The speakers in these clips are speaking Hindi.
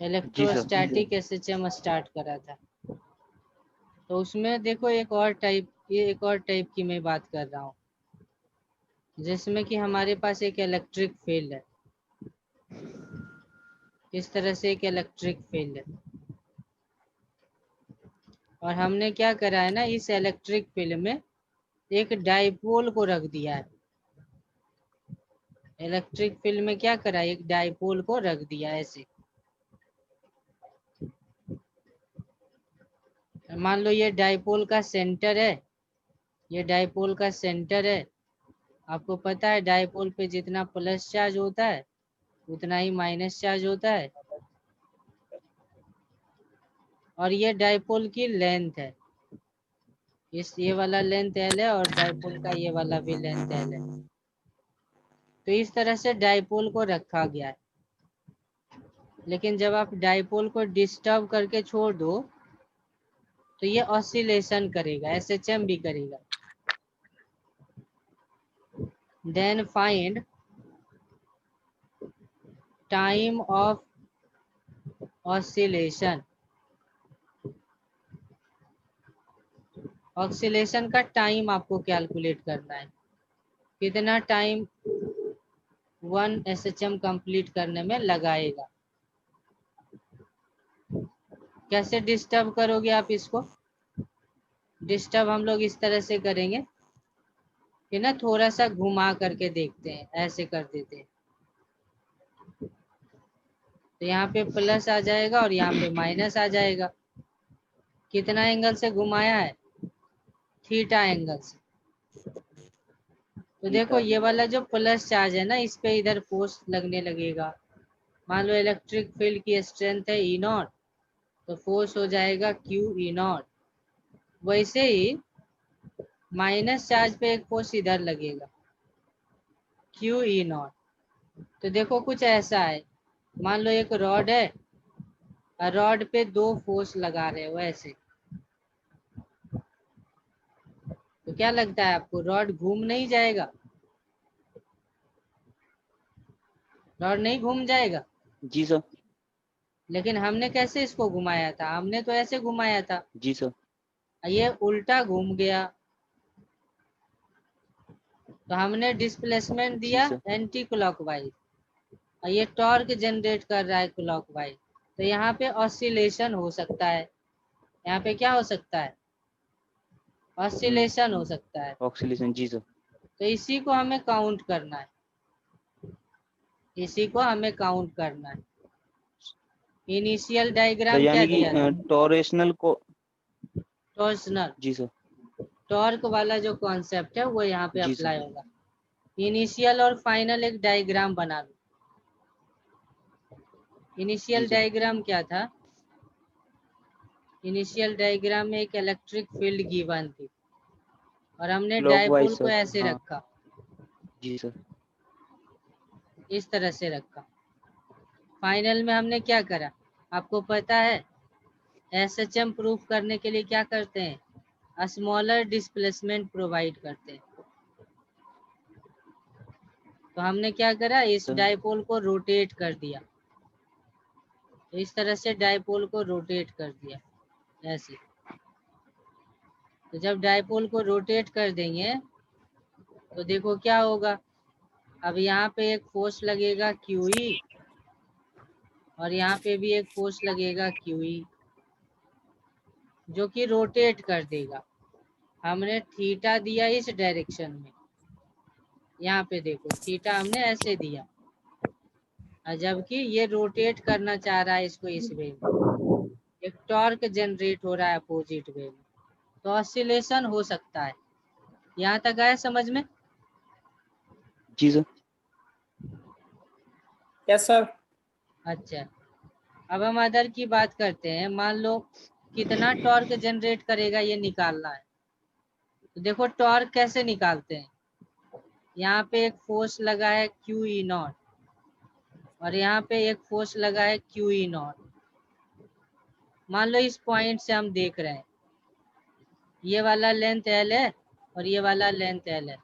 इलेक्ट्रोस्टैटिक एसएचएम स्टार्ट करा था। तो उसमें देखो एक और टाइप, ये एक और टाइप की मैं बात कर रहा हूँ, जिसमें कि हमारे पास एक इलेक्ट्रिक फील्ड है। इस तरह से एक इलेक्ट्रिक फील्ड है, और हमने क्या करा है ना, इस इलेक्ट्रिक फील्ड में एक डाइपोल को रख दिया है। इलेक्ट्रिक फील्ड में क्या करा, एक डाइपोल को रख दिया है ऐसे। मान लो ये डाइपोल का सेंटर है, ये डाइपोल का सेंटर है। आपको पता है डाइपोल पे जितना प्लस चार्ज होता है उतना ही माइनस चार्ज होता है। और ये डाइपोल की लेंथ है, ये वाला लेंथ एल है, और डाइपोल का ये वाला भी लेंथ एल है। तो इस तरह से डाइपोल को रखा गया है। लेकिन जब आप डाइपोल को डिस्टर्ब करके छोड़ दो तो ये ऑसिलेशन करेगा, एसएचएम भी करेगा। Then find time of oscillation. Oscillation का टाइम आपको कैलकुलेट करना है, कितना टाइम 1 एसएचएम कंप्लीट करने में लगाएगा। कैसे डिस्टर्ब करोगे आप इसको? डिस्टर्ब हम लोग इस तरह से करेंगे कि ना थोड़ा सा घुमा करके देखते हैं, ऐसे कर देते हैं। तो यहाँ पे प्लस आ जाएगा और यहाँ पे माइनस आ जाएगा। कितना एंगल से घुमाया है? थीटा एंगल से। तो देखो ये वाला जो प्लस चार्ज है ना, इस पे इधर फोर्स लगने लगेगा। मान लो इलेक्ट्रिक फील्ड की स्ट्रेंथ है ई नॉट, तो फोर्स हो जाएगा क्यू ई नॉट। वैसे ही माइनस चार्ज पे एक फोर्स इधर लगेगा, क्यू ई नॉट। तो देखो कुछ ऐसा है, मान लो एक रॉड है, रॉड पे 2 फोर्स लगा रहे हो ऐसे। तो क्या लगता है आपको, रॉड घूम नहीं जाएगा? रॉड नहीं घूम जाएगा? जी सर। लेकिन हमने कैसे इसको घुमाया था? हमने तो ऐसे घुमाया था। जी सर। ये उल्टा घूम गया, तो हमने डिस्प्लेसमेंट जी दिया सर। एंटी क्लॉकवाइज, और ये टॉर्क जनरेट कर रहा है क्लॉकवाइज। तो यहाँ पे ऑसिलेशन हो सकता है। यहाँ पे क्या हो सकता है? ऑसिलेशन हो सकता है। ऑक्सीलेशन। जी सर। तो इसी को हमें काउंट करना है, इसी को हमें काउंट करना है। इनिशियल तो डायग्राम क्या यानी कि दिया था? टॉरेशनल को। टॉर्सनल, जी सर। टॉर्क वाला जो कॉन्सेप्ट है वो यहाँ पे जी अप्लाई सर। होगा। इनिशियल और फाइनल एक डायग्राम बना लो। जी इनिशियल सर। डायग्राम क्या था? इनिशियल डायग्राम में एक इलेक्ट्रिक फील्ड गिवन थी, और हमने क्लॉकवाइज डायपोल को सर। ऐसे हाँ। रखा, जी सर। इस तरह से रखा। फाइनल में हमने क्या करा, आपको पता है एसएचएम प्रूफ करने के लिए क्या करते हैं? स्मॉलर डिस्प्लेसमेंट प्रोवाइड करते हैं। तो हमने क्या करा, इस सर। डायपोल को रोटेट कर दिया। तो इस तरह से डायपोल को रोटेट कर दिया ऐसे। तो जब डायपोल को रोटेट कर देंगे तो देखो क्या होगा। अब यहाँ पे एक फोर्स लगेगा QE, और यहाँ पे भी एक फोर्स लगेगा QE, जो कि रोटेट कर देगा। हमने थीटा दिया इस डायरेक्शन में, यहाँ पे देखो थीटा हमने ऐसे दिया, और जबकि ये रोटेट करना चाह रहा है इसको इस वे में, एक टॉर्क जनरेट हो रहा है अपोजिट वे में। तो ऑसिलेशन हो सकता है। यहाँ तक आया समझ में? जी सर। Yes sir. अच्छा, अब हम अदर की बात करते हैं। मान लो कितना टॉर्क जनरेट करेगा ये निकालना है। तो देखो टॉर्क कैसे निकालते हैं। यहाँ पे एक फोर्स लगा है QE नॉट, और यहाँ पे एक फोर्स लगा है QE नॉट। मान लो इस पॉइंट से हम देख रहे हैं, ये वाला लेंथ L है और ये वाला लेंथ L है।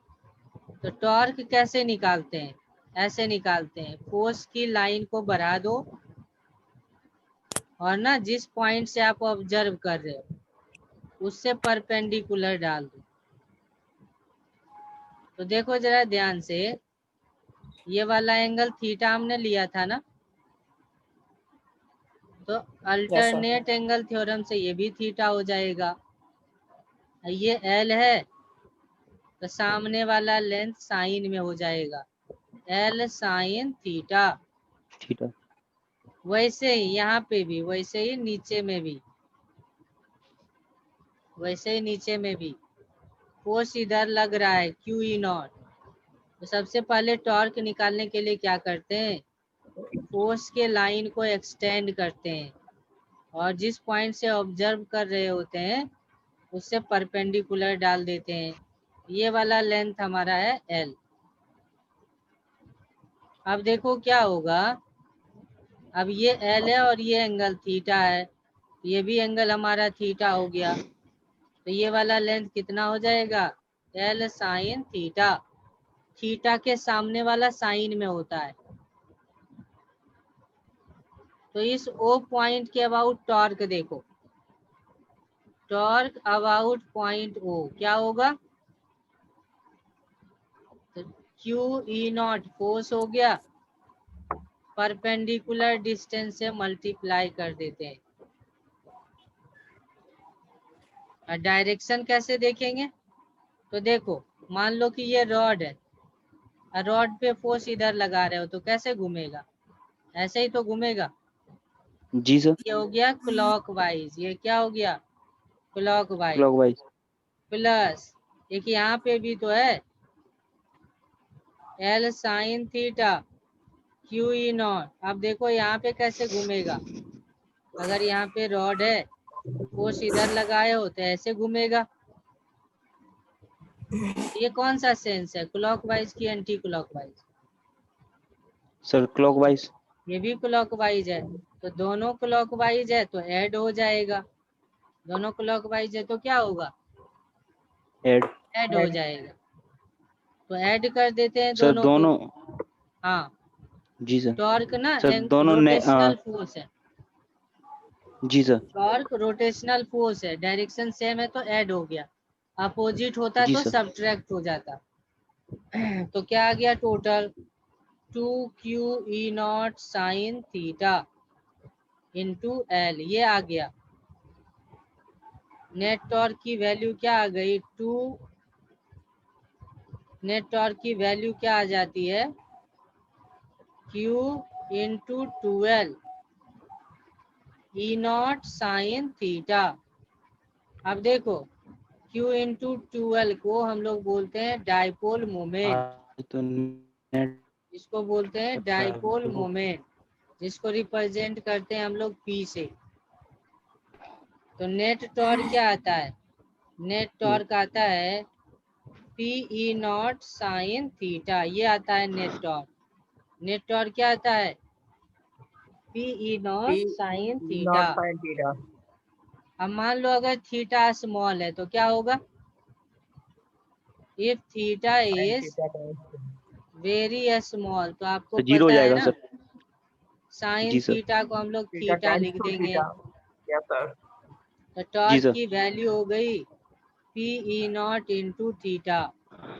तो टॉर्क कैसे निकालते हैं? ऐसे निकालते हैं, फोर्स की लाइन को बढ़ा दो और ना जिस पॉइंट से आप ऑब्जर्व कर रहे हो उससे परपेंडिकुलर डाल दो। तो देखो जरा ध्यान से, ये वाला एंगल थीटा हमने लिया था ना, तो अल्टरनेट एंगल थ्योरम से ये भी थीटा हो जाएगा। ये एल है तो सामने वाला लेंथ साइन में हो जाएगा, एल साइन थीटा। थीटा। वैसे ही यहाँ पे भी, वैसे ही नीचे में भी, वैसे ही नीचे में भी फोर्स इधर लग रहा है क्यू ई नॉट। तो सबसे पहले टॉर्क निकालने के लिए क्या करते हैं, फोर्स के लाइन को एक्सटेंड करते हैं और जिस पॉइंट से ऑब्जर्व कर रहे होते हैं उससे परपेंडिकुलर डाल देते हैं। ये वाला लेंथ हमारा है एल। अब देखो क्या होगा, अब ये एल है और ये एंगल थीटा है, ये भी एंगल हमारा थीटा हो गया। तो ये वाला लेंथ कितना हो जाएगा, एल साइन थीटा। थीटा के सामने वाला साइन में होता है। तो इस ओ पॉइंट के अबाउट टॉर्क देखो, टॉर्क अबाउट पॉइंट ओ क्या होगा, तो क्यू ई नॉट फोर्स हो गया, परपेंडिकुलर डिस्टेंस से मल्टीप्लाई कर देते हैं। और डायरेक्शन कैसे देखेंगे, तो देखो मान लो कि ये रॉड है और रॉड पे फोर्स इधर लगा रहे हो तो कैसे घूमेगा, ऐसे ही तो घूमेगा। जी सर। ये हो गया क्लॉकवाइज, ये क्या हो गया, क्लॉकवाइज। क्लॉकवाइज। प्लस एक यहाँ पे भी तो है, L sine theta Q E not. अब देखो यहाँ पे कैसे घूमेगा, अगर यहाँ पे रॉड है फोर्स इधर लगाए हो तो ऐसे घूमेगा। ये कौन सा सेंस है, क्लॉकवाइज की एंटी क्लॉकवाइज, सर क्लॉकवाइज। ये भी क्लॉकवाइज है। तो दोनों क्लॉकवाइज है तो ऐड हो जाएगा, दोनों क्लॉकवाइज है तो क्या होगा, ऐड। ऐड हो जाएगा। तो ऐड कर देते हैं सर दोनों को। दोनों। हाँ, जी सर। टॉर्क ना सर दोनों ने रोटेशनल फोर्स है, जी सर। टॉर्क रोटेशनल फोर्स है, डायरेक्शन सेम है तो ऐड हो गया, अपोजिट होता जी तो सर। सब्ट्रैक्ट हो जाता। तो क्या आ गया total, 2 Q E not sine theta into L, ये आ गया। नेट टॉर्क की वैल्यू क्या आ गई, 2, नेट टॉर्क की वैल्यू क्या आ जाती है, Q into 12 E not sine theta. अब देखो Q इंटू 12 को हम लोग बोलते हैं डाइपोल मोमेंट, तो नेट। इसको बोलते हैं डाइपोल मोमेंट, जिसको रिप्रेजेंट करते हैं हम लोग P से। तो नेट टॉर्क क्या आता है, नेट टॉर्क आता है P E not sine theta, ये आता है नेट टॉर्क। नेट टॉर्क क्या आता है, P E not sine theta. अब मान लो अगर थीटा स्मॉल है तो क्या होगा, if theta is very small, तो आपको सर जीरो हो पता है जाएगा ना, सर। साइन जी सर। थीटा को हम लोग थीटा लिख देंगे। तो जी टॉर्क सर। की वैल्यू हो गई P E not into theta.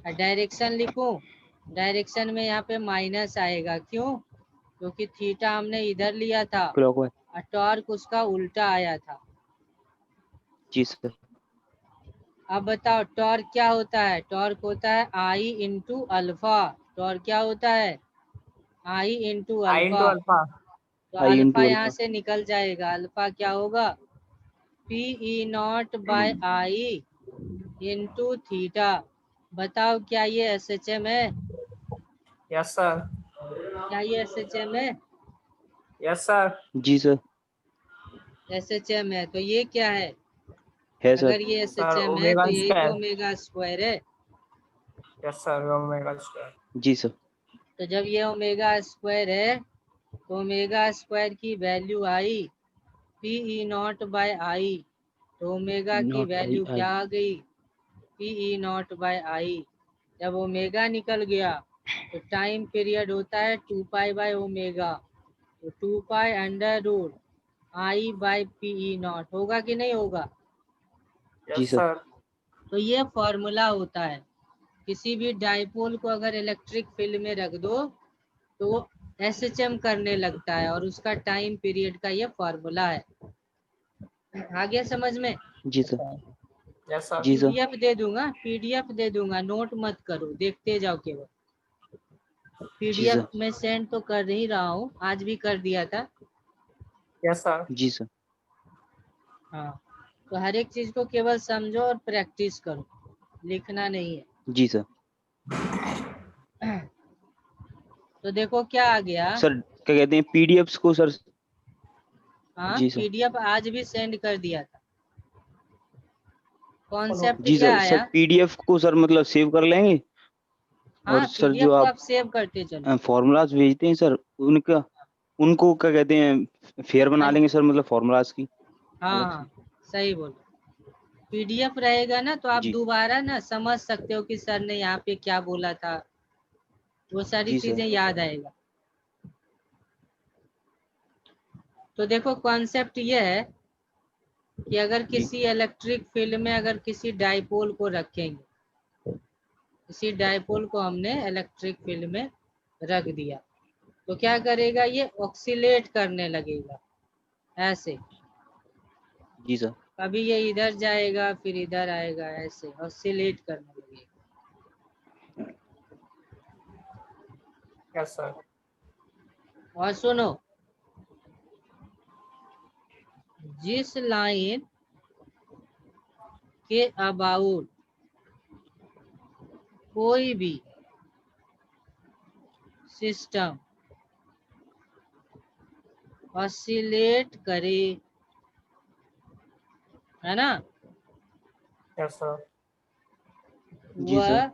Direction लिखूं, डायरेक्शन में यहाँ पे माइनस आएगा, क्यों, क्योंकि थीटा हमने इधर लिया था क्लॉकवाइज। और टॉर्क उसका उल्टा आया था। जी सर। अब बताओ टॉर्क क्या होता है, टॉर्क होता है आई इंटू अल्फा। टॉर्क क्या होता है, आई इंटू अल्फा। तो आई अल्फा इंटू यहाँ अल्फा। से निकल जाएगा, अल्फा क्या होगा, P E not by I into theta. बताओ क्या ये एस एच एम है, यस सर। क्या ये एस एच एम है, यस सर। जी सर। एस एच एम है। तो ये क्या है, है सर। अगर ये एस एच सर एम है ओमेगा तो यही तो स्क्वायर। ओमेगा स्क्वायर है। Yes sir, omega square. जी सर। तो जब ये ओमेगा स्क्वायर है तो ओमेगा स्क्वायर की value I P E not by I. तो ओमेगा की नॉट बाई वैल्यू आई। क्या आ गई, पी ई नॉट बाय आई। जब ओमेगा निकल गया तो टाइम पीरियड होता है 2 पाई बाय ओमेगा, तो 2 पाई अंडर रूट I/PE0 होगा कि नहीं होगा? जी Yes, सर। sir. तो ये फॉर्मूला होता है। किसी भी डाइपोल को अगर इलेक्ट्रिक फील्ड में रख दो तो वो SHM करने लगता है और उसका टाइम पीरियड का ये फॉर्मूला है। आ गया समझ में? जी सर। Yes, sir. जी सर। PDF दे दूंगा, नोट मत करो, देखते जाओ केवल। जी PDF सर। में सेंड तो कर ही रहा हूँ, आज भी कर दिया था। Yes, sir. जी सर। हाँ, तो हर एक चीज को केवल समझो और प्रैक्टिस करो, लिखना नहीं है। जी सर। तो देखो क्या आ गया। सर क्या कहते हैं पीडीएफ्स को सर? हाँ, जी सर। PDF आज भी सेंड कर दिया था। कॉन्सेप्ट जी क्या सर। सर आया? पीडीएफ को सर मतलब सेव कर लेंगे और हाँ, सर जो PDF को आप आप सेव करते चलो। फॉर्मूलाज भेजते हैं सर उनका उनको क्या कहते हैं फेयर बना लेंगे सर मतलब फॉर्मूलाज की हाँ अलग से। हाँ, सही बोलो। PDF रहेगा ना तो आप जी। दोबारा ना समझ सकते हो कि सर ने यहाँ पे क्या बोला था, वो सारी जी चीजें सर। याद आएगा। तो देखो कॉन्सेप्ट ये है कि अगर जी। किसी इलेक्ट्रिक फील्ड में अगर किसी डाइपोल को रखेंगे, किसी डाइपोल को हमने इलेक्ट्रिक फील्ड में रख दिया तो क्या करेगा, ये ऑक्सीलेट करने लगेगा ऐसे। जी सर। कभी ये इधर जाएगा फिर इधर आएगा, ऐसे ऑक्सीलेट करने लगेगा। Yes, sir. और सुनो, जिस लाइन के अबाउट कोई भी सिस्टम ऑसिलेट करे, है ना, Yes, sir. जी सर।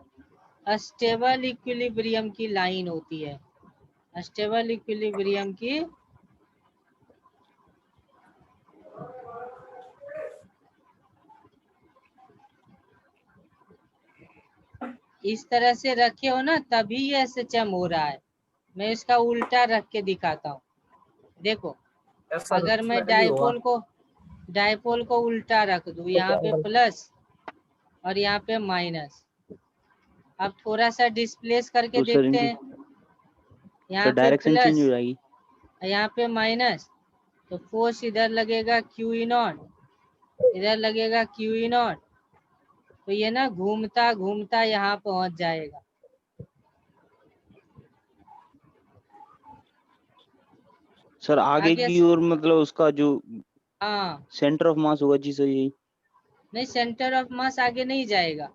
वह स्टेबल इक्विलिब्रियम की लाइन होती है। स्टेबल इक्विलिब्रियम की इस तरह से रखे हो ना तभी ये SHM हो रहा है। मैं इसका उल्टा रख के दिखाता हूँ। देखो, Yes, sir. अगर मैं उसमें भी होगा। डाइपोल को उल्टा रख दूं, यहाँ पे प्लस और यहाँ पे माइनस। अब थोड़ा सा डिस्प्लेस करके तो सर देखते इनकी हैं, सर यहाँ पे डायरेक्शन चेंज हो प्लस जाएगी। यहाँ पे माइनस, तो फोर्स इधर लगेगा QE0, इधर लगेगा QE0, तो ये ना घूमता घूमता यहाँ पहुंच जाएगा। सर आगे आगे की ओर मतलब उसका जो हाँ, सेंटर ऑफ मास होगा। जी सर यही। नहीं, सेंटर ऑफ मास आगे नहीं जाएगा।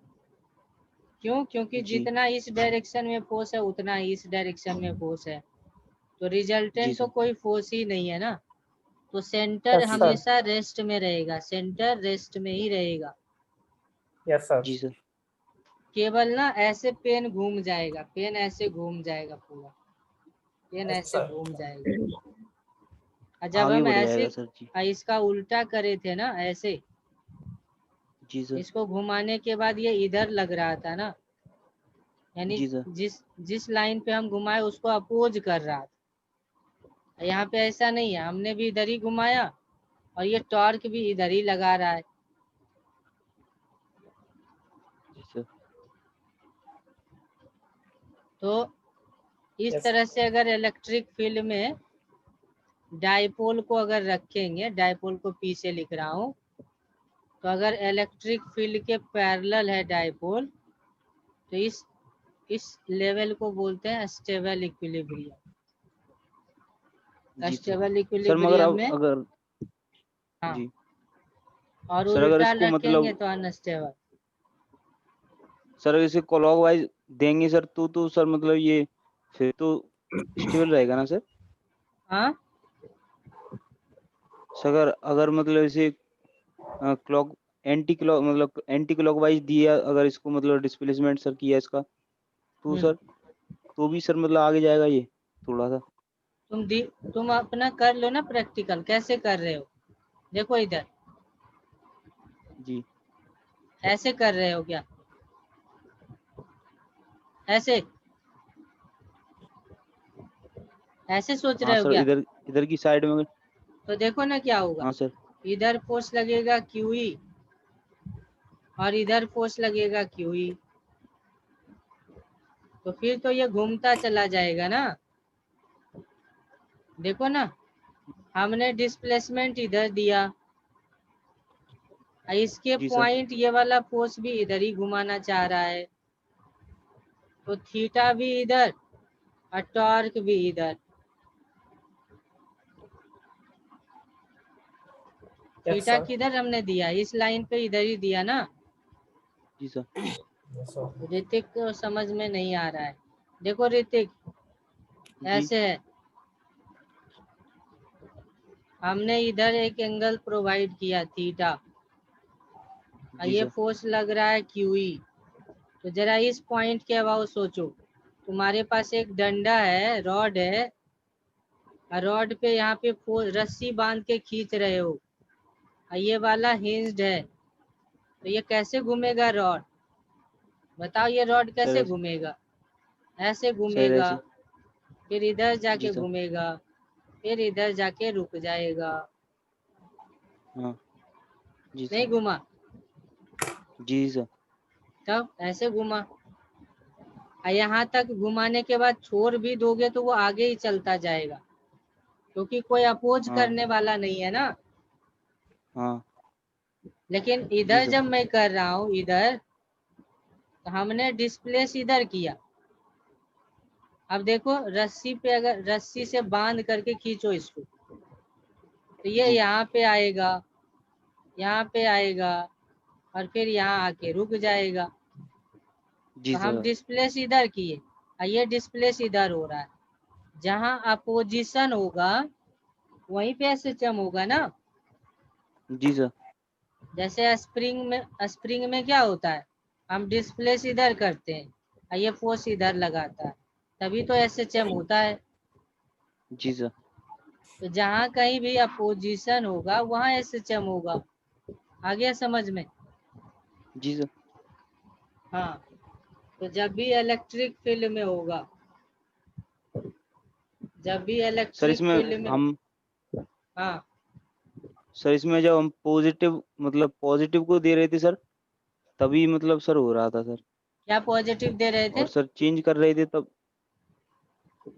क्यों? क्योंकि जी। जितना इस डायरेक्शन में फोर्स है उतना ही इस डायरेक्शन में फोर्स है, तो जी रिजल्टेंट तो सर। कोई फोर्स ही नहीं है ना। तो सेंटर Yes, जी sir. सर। हमेशा रेस्ट में रहेगा, सेंटर रेस्ट में ही रहेगा। Yes, sir. जी सर। केवल ना ऐसे पेन घूम जाएगा, पेन ऐसे घूम जाएगा, पूरा पेन Yes, ऐसे sir. घूम जाएगा। और जब आगे हम बढ़ ऐसे जाएगा सर। जी। इसका उल्टा करे थे ना, ऐसे जी सर। इसको घुमाने के बाद ये इधर लग रहा था ना, यानी जी सर। जिस जिस लाइन पे हम घुमाए उसको अपोज कर रहा था। यहाँ पे ऐसा नहीं है, हमने भी इधर ही घुमाया और ये टॉर्क भी इधर ही लगा रहा है। जी सर। तो इस Yes. तरह से अगर इलेक्ट्रिक फील्ड में डाइपोल को अगर रखेंगे, डाइपोल को P से लिख रहा हूँ, तो अगर इलेक्ट्रिक फील्ड के पैरेलल है डाइपोल तो इस लेवल को बोलते हैं स्टेबल इक्विलिब्रियम। जी सर। स्टेबल सर मगर इक्विलिब्रियम अब में अगर हाँ, जी और सर अगर उल्टा इसको रखेंगे मतलब तो अनस्टेबल। सर इसे क्लॉकवाइज देंगे सर तो सर मतलब ये फिर तो स्टेबल रहेगा ना सर? हाँ, सर अगर अगर मतलब इसे क्लॉक एंटी क्लॉकवाइज दिया अगर इसको मतलब डिस्प्लेसमेंट सर किया इसका तो सर तो भी सर मतलब आगे जाएगा ये थोड़ा सा। तुम अपना कर लो ना प्रैक्टिकल, कैसे कर रहे हो? देखो इधर जी। ऐसे कर रहे हो क्या? ऐसे ऐसे सोच हाँ रहे हो सर क्या? इधर इधर की साइड में तो देखो ना क्या होगा, हाँ सर। इधर फोर्स लगेगा QE और इधर फोर्स लगेगा QE, तो फिर तो ये घूमता चला जाएगा ना। देखो ना, हमने डिस्प्लेसमेंट इधर दिया, इसके जी सर। पॉइंट ये वाला फोर्स भी इधर ही घुमाना चाह रहा है, तो थीटा भी इधर और टॉर्क भी इधर। Yes, theta sir. किधर हमने दिया, इस लाइन पे इधर ही दिया ना। जी सर। Yes, sir. ऋतिक को समझ में नहीं आ रहा है। देखो ऋतिक, जी ऐसे है, हमने इधर एक एंगल प्रोवाइड किया थीटा, और जी ये सर। फोर्स लग रहा है QE। तो जरा इस पॉइंट के अबाउट सोचो, तुम्हारे पास एक डंडा है, रॉड है, और रॉड पे यहाँ पे रस्सी बांध के खींच रहे हो, और ये वाला हिंज्ड है, तो ये कैसे घूमेगा रॉड? बताओ, ये रॉड सर कैसे ऐसे। घूमेगा? ऐसे सर घूमेगा, ऐसे। फिर इधर जी जाके सर। घूमेगा, फिर इधर जाके रुक जाएगा। हाँ। जी नहीं सर। घूमा? जी सर। तब ऐसे घुमा, और यहाँ तक घुमाने के बाद छोड़ भी दोगे तो वो आगे ही चलता जाएगा, क्योंकि कोई अपोज हाँ। करने वाला नहीं है ना। हाँ। लेकिन जी इधर सर। जब मैं कर रहा हूँ इधर, तो हमने डिस्प्लेस इधर किया। अब देखो, रस्सी पे अगर रस्सी से बांध करके खींचो इसको, तो ये जी। यहाँ पे आएगा, यहाँ पे आएगा, और फिर यहाँ आके रुक जाएगा। जी तो हम सर। डिस्प्लेस इधर किए, और ये डिस्प्लेस इधर हो रहा है। जहाँ अपोजिशन होगा वहीं पे SHM होगा ना। जी सर। जैसे स्प्रिंग में क्या होता है, हम डिस्प्लेस इधर करते हैं और ये फोर्स इधर लगाता है, तभी तो SHM होता है। जी सर। तो जहाँ कहीं भी अपोजिशन होगा वहाँ SHM होगा। आ गया समझ में? जी सर। हाँ, तो जब भी इलेक्ट्रिक फील्ड में होगा, जब भी सर इलेक्ट्रिक इसमें फील्ड में, हम हाँ सर इसमें जब हम पॉजिटिव मतलब पॉजिटिव को दे रहे थे सर, तभी मतलब सर हो रहा था सर। क्या पॉजिटिव दे रहे थे? और सर चेंज कर रहे थे तब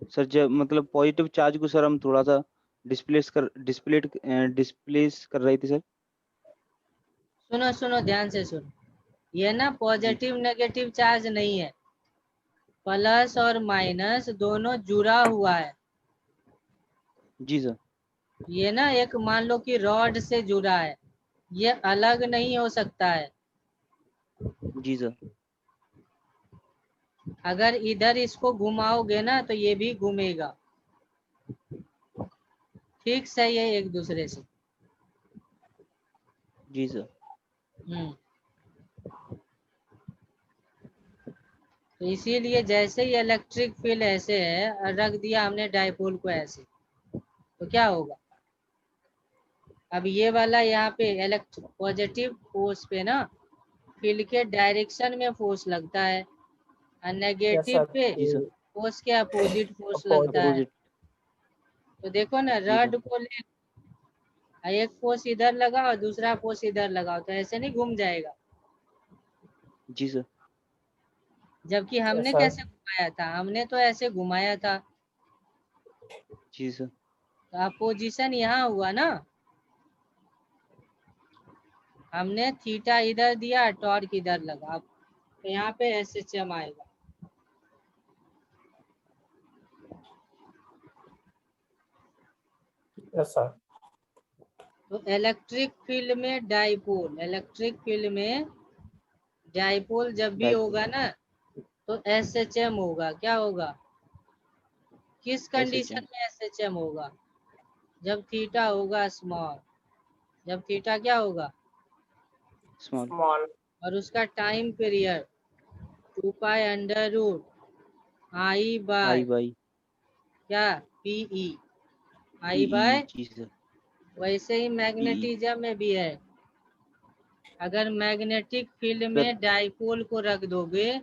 सर, जब मतलब पॉजिटिव चार्ज को सर हम थोड़ा सा डिस्प्लेस कर रहे थे सर। सुनो सुनो, ध्यान से सुनो, ये ना जी। पॉजिटिव नेगेटिव चार्ज नहीं है, प्लस और माइनस दोनों जुड़ा हुआ है। जी सर। ये ना एक मान लो कि रॉड से जुड़ा है, ये अलग नहीं हो सकता है। जी सर। अगर इधर इसको घुमाओगे ना तो ये भी घूमेगा, ठीक सही है एक दूसरे से। जी सर। हम्म, तो इसीलिए जैसे ही इलेक्ट्रिक फील्ड ऐसे है और रख दिया हमने डाइपोल को ऐसे, तो क्या होगा? अब ये वाला यहाँ पे पॉजिटिव फोर्स पे ना फील्ड के डायरेक्शन में फोर्स लगता है, और Yes, नेगेटिव sir. पे जी सर। फोर्स के अपोजिट फोर्स लगता Opposite. है। अपोजिट। तो देखो ना, जी सर। रड को ले, एक फोर्स इधर लगाओ और दूसरा फोर्स इधर लगाओ, तो ऐसे नहीं घूम जाएगा? जी सर। जबकि Yes, हमने sir. कैसे घुमाया था, हमने तो ऐसे घुमाया था, जी सर। तो अपोजिशन यहाँ हुआ ना। हमने थीटा इधर दिया, टॉर्क इधर लगा, तो यहाँ पे SHM आएगा। Yes, sir. तो इलेक्ट्रिक फील्ड में डाइपोल, इलेक्ट्रिक फील्ड में डाइपोल जब भी डाइपोल। होगा ना, तो SHM होगा। क्या होगा? किस कंडीशन SHM। में SHM होगा? जब थीटा होगा स्मॉल, जब थीटा क्या होगा, स्मॉल। Small. और उसका time period 2 pi under root I I by by क्या, PE, आई पीई। बाय। जी सर। वैसे ही पीई। मैग्नेटिज्म में भी है, अगर मैग्नेटिक फील्ड सर। में डाइपोल को रख दोगे,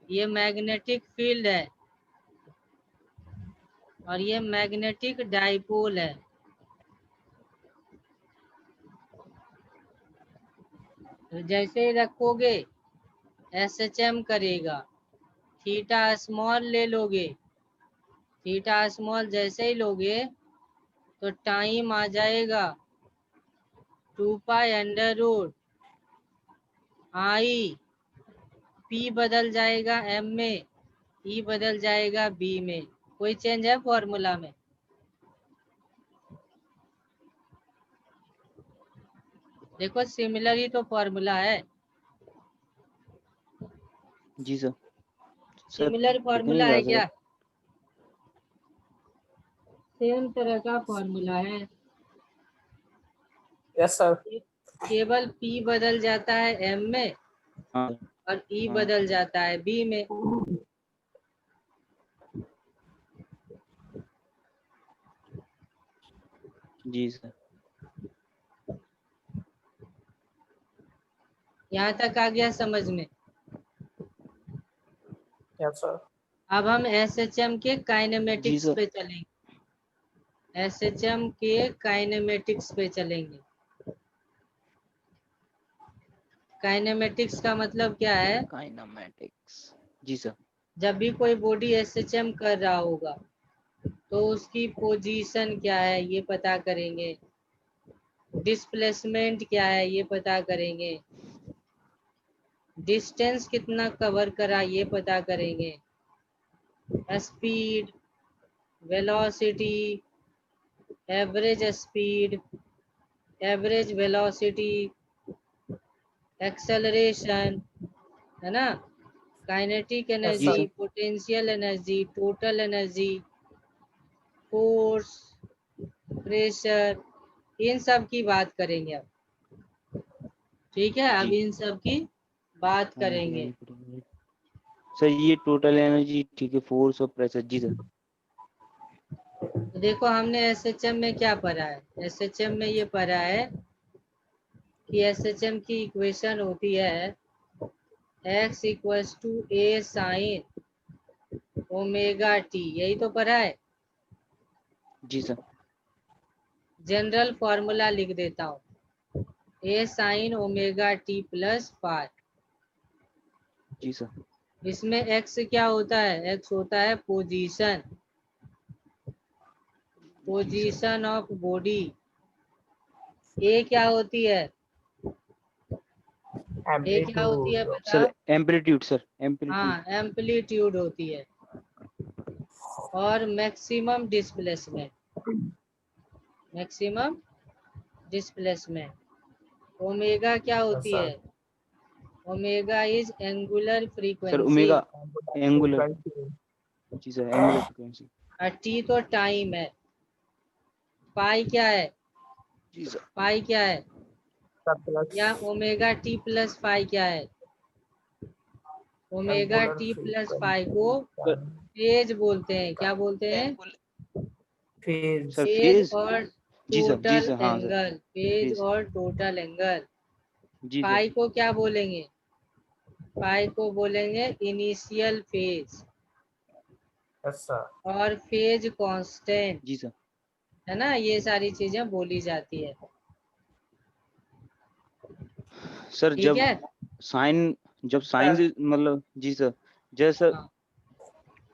ये मैग्नेटिक फील्ड है और ये मैग्नेटिक डाइपोल है, तो जैसे ही रखोगे SHM करेगा, थीटा स्मॉल ले लोगे, थीटा स्मॉल जैसे ही लोगे तो टाइम आ जाएगा 2 pi under root I, P बदल जाएगा M में, E बदल जाएगा B में। कोई चेंज है फॉर्मूला में? देखो सिमिलर ही तो फॉर्मूला है, जी सर। सर सिमिलर दिख फॉर्मूला नहीं है रहा क्या? सर। सेम तरह का फॉर्मूला है, यस सर। केवल P बदल जाता है M में हाँ और E हाँ बदल जाता है B में। जी सर। यहाँ तक आ गया समझ में? Yes sir. अब हम SHM के जी काइनेमेटिक्स सर। पे चलेंगे, SHM के काइनेमेटिक्स पे चलेंगे। काइनेमेटिक्स का मतलब क्या है? काइनेमेटिक्स। जी सर। जब भी कोई बॉडी SHM कर रहा होगा तो उसकी पोजीशन क्या है ये पता करेंगे, डिस्प्लेसमेंट क्या है ये पता करेंगे, डिस्टेंस कितना कवर करा ये पता करेंगे, speed, velocity, average speed, average velocity, acceleration, है ना, kinetic Yes, energy, sir. Potential energy, total energy, force, pressure, इन सब की बात करेंगे अब। ठीक है, अब जी इन सब की बात हाँ, करेंगे। सर ये टोटल एनर्जी ठीक है, फोर्स और प्रेशर। जी सर। तो देखो हमने SHM में क्या पढ़ा है, SHM में ये पढ़ा है कि SHM की इक्वेशन होती है x equals to a sine omega t, यही तो पढ़ा है। जी सर। जनरल फॉर्मूला लिख देता हूँ, a sine omega t plus phi. जी सर। इसमें x क्या होता है? x होता है position, position of body. a क्या होती है? a क्या होती है Amplitude. सर बताओ? Amplitude, sir amplitude. हाँ, एम्पलीट्यूड होती है। और maximum displacement, maximum displacement. Omega क्या Yes, होती sir. है? Omega is angular sir frequency, omega angular. Frequency. जी सर, एंगुलर फ्रीक्वेंसी। और टी तो टाइम है। पाई क्या है? जी सर। पाई क्या है? Sir, plus या ओमेगा टी प्लस पाई क्या है? ओमेगा angular टी प्लस पाई को frequency सर time फेज बोलते हैं। क्या बोलते हैं? phase. Sir phase phase. और जी सर, जी टोटल सर, हाँ सर। Angle, phase phase. और टोटल एंगल। जी सर। पाई को क्या बोलेंगे? पाई को बोलेंगे इनिशियल फेज Yes, sir. और फेज कांस्टेंट, जी सर। है ना, ये सारी चीजें बोली जाती है। सर ठीक जब है, साइन, जब साइन Sir, से मतलब, जी सर, जैसे हाँ,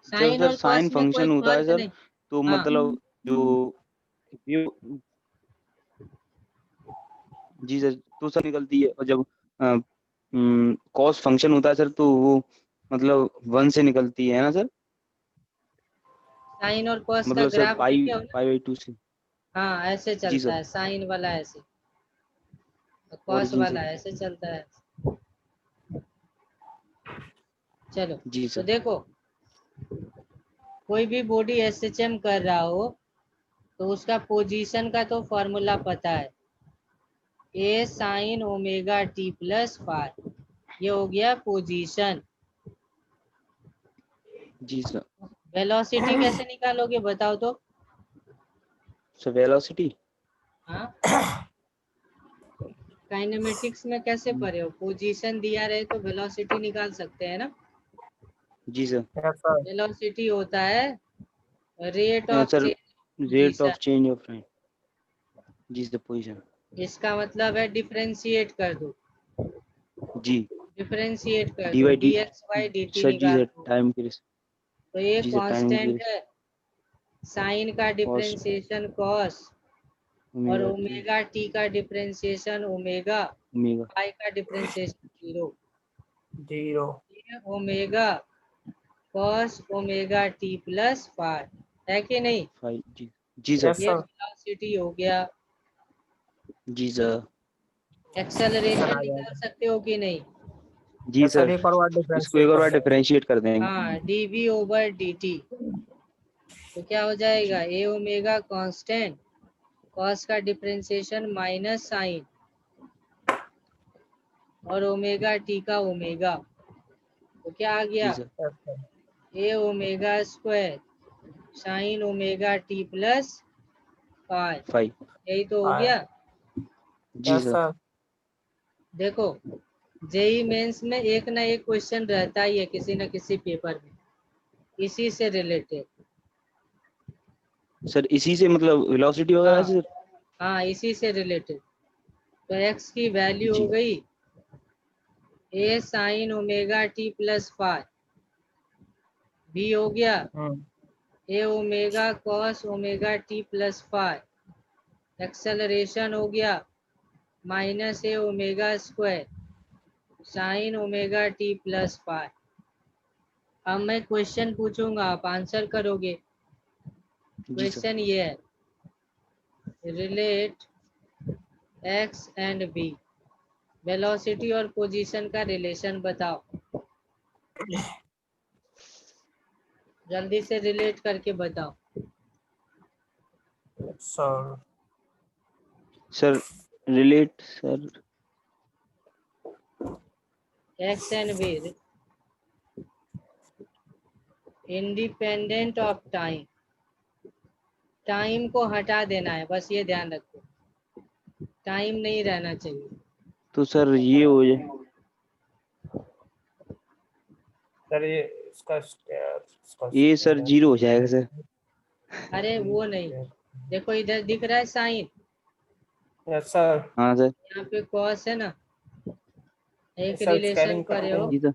जब साइन सर और साइन कॉस में कोई फंक्शन होता है फर्क सर, नहीं। तो हाँ, मतलब जो ये, जी सर, तो सर निकलती है। और जब कॉस फंक्शन होता है सर, तो वो मतलब 1 से निकलती है ना सर? साइन और कॉस का मतलब सर ग्राफ पाई देखे हो ना? पाई बाई 2 से। हाँ, ऐसे जी चलता सर। है, साइन वाला ऐसे, कॉस ओरिजिन से। वाला ऐसे चलता है। चलो, जी तो सर। देखो कोई भी बॉडी SHM कर रहा हो तो उसका पोजीशन का तो फॉर्मूला पता है, a sine omega T plus phi, ये हो गया पोजीशन। जी सर। वेलोसिटी कैसे निकालोगे बताओ तो? Sir velocity. हाँ, काइनेमेटिक्स में कैसे पढ़े हो? पोजीशन दिया रहे तो वेलोसिटी निकाल सकते हैं ना। जी सर। yes, sir. वेलोसिटी होता है rate of sir change rate position. Of change of time. जी सर, पोजीशन। इसका मतलब है डिफरेंशिएट कर दो, जी डिफरेंशिएट कर डी दो, by d dx by dt sir जी निकाल सर दो। टाइम की तो ये जी सर टाइम की कांस्टेंट है, साइन का कॉस डिफरेंशिएशन कॉस और ओमेगा टी ओमेगा टी का डिफरेंशिएशन ओमेगा, ओमेगा पाई का डिफरेंशिएशन 0। 0 ये omega cos omega T plus पाई है कि नहीं? 5 जी सर यस ये सर वेलोसिटी हो गया। जी सर सर एक्सेलरेशन आ निकाल जाएगा। सकते हो कि नहीं? जी यस सर सर एक और बार इसको एक डिफरेंशिएट और कर बार देंगे। डिफरेंशिएट कर देंगे हाँ, dv ओवर dt। तो क्या हो जाएगा, ए ओमेगा कांस्टेंट कॉस का डिफरेंशिएशन माइनस साइन और ओमेगा टी का ओमेगा, तो क्या आ जी गया, sir yes sir A omega square sine omega T plus pi, 5 यही तो हो गया। जी यस सर सर देखो जेई मेंस में एक ना एक क्वेश्चन रहता ही है किसी न किसी पेपर में इसी से रिलेटेड। सर इसी से मतलब वेलोसिटी वगैरह हाँ से सर हाँ, इसी से रिलेटेड। तो x की वैल्यू हो जी गई A sine omega T plus five, B हो गया A omega cos omega T plus five, acceleration हो गया minus A omega square sine omega T plus five. अब मैं क्वेश्चन पूछूंगा, आप आंसर करोगे। जी सर क्वेश्चन ये है, relate X and B, velocity और पोजीशन का रिलेशन बताओ। जल्दी से रिलेट करके बताओ। Sir sir relate sir X and B independent of time, time को हटा देना है, बस ये ध्यान रखो, टाइम नहीं रहना चाहिए। तो सर ये हो जाए सर ये इसका ये सर 0 हो जाएगा सर अरे वो नहीं, देखो इधर दिख रहा है साइन, यस सर हाँ सर यहाँ पे कॉस है ना, एक सर रिलेशन स्कैनिंग करे करते हो हैं। जी sir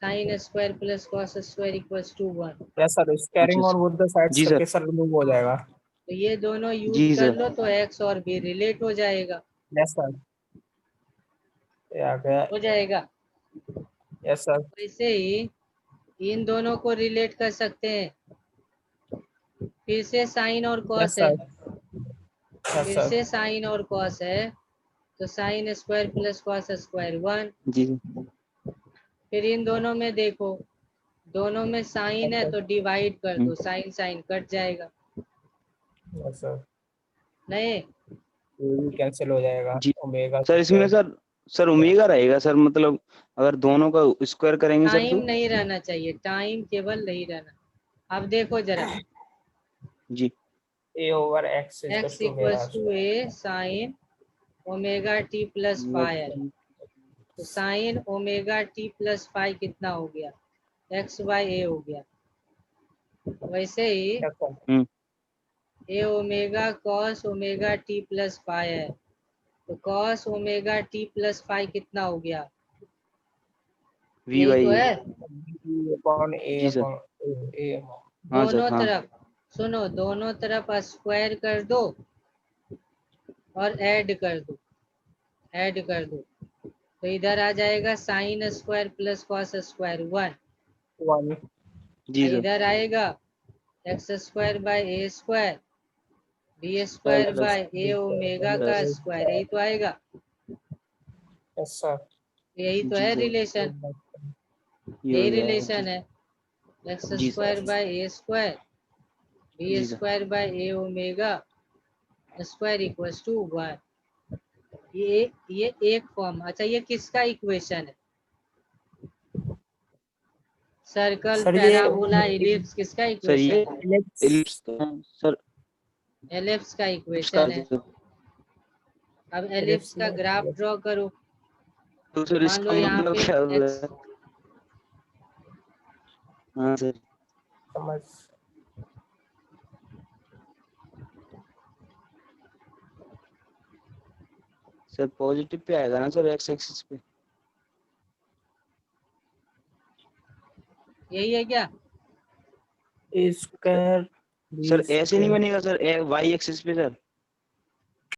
sine square plus cos square equals to 1। Yes sir अच्छा स्कैनिंग और सर विद द साइड्स जी सर करके सर रिमूव हो जाएगा। तो ये दोनों यूज जी कर सर लो तो एक्स और बी रिलेट हो जाएगा, यस सर ये आ गया। हो जाएगा। यस सर वैसे ही इन दोनों को रिलेट कर सकते हैं, फिर से साइन और यस कॉस है, सर यस फिर सर से साइन और कॉस है, तो sign square plus cos square 1। जी फिर इन दोनों में देखो, दोनों में साइन है तो डिवाइड कर दो, साइन साइन कट जाएगा, यस सर नहीं? ये भी कैंसिल हो जाएगा जी ओमेगा सर इसमें स्क्वायर। सर ओमेगा रहेगा सर, मतलब अगर दोनों का स्क्वायर करेंगे सर टाइम तो नहीं रहना चाहिए, टाइम केवल नहीं रहना। अब देखो जरा, जी A over x x to omega equals to A sine omega T plus five, तो sine omega T plus five कितना हो गया, एक्स बाई ए हो गया। वैसे ही yes sir A omega cos omega T plus five है, तो cos omega T plus five कितना हो गया, वी यही बाई तो ए है। अपॉन ए जी सर अपॉन ए हाँ सर दोनों हाँ तरफ सुनो, दोनों तरफ स्क्वायर कर दो और ऐड कर दो, ऐड कर दो, तो इधर आ जाएगा sine square plus cos square 1, 1 जी सर इधर आएगा X square by A square B square plus by A omega का प्लस स्क्वायर, यही तो आएगा, यस सर यही तो जी है सर रिलेशन, ये यही हो जाएगा रिलेशन है। एक्स जी sir square by A square B जी sir square by A omega square equals to 1। ये एक फॉर्म। अच्छा ये किसका इक्वेशन है, सर्कल सर ये पैराबोला इलिप्स किसका सर ये इक्वेशन है, एलिप्स सर एलिप्स का उसका इक्वेशन है। सर अब एलिप्स का ग्राफ ड्रॉ करो, तो सर मान लो इसका यहाँ मतलब पे क्या होगा? एक्स, हाँ सर समझ सर पॉजिटिव पे आएगा ना सर एक्स एक्सिस पे यही है क्या? ए स्क्वायर सर ऐसे नहीं बनेगा सर, वाई एक्सिस पे सर।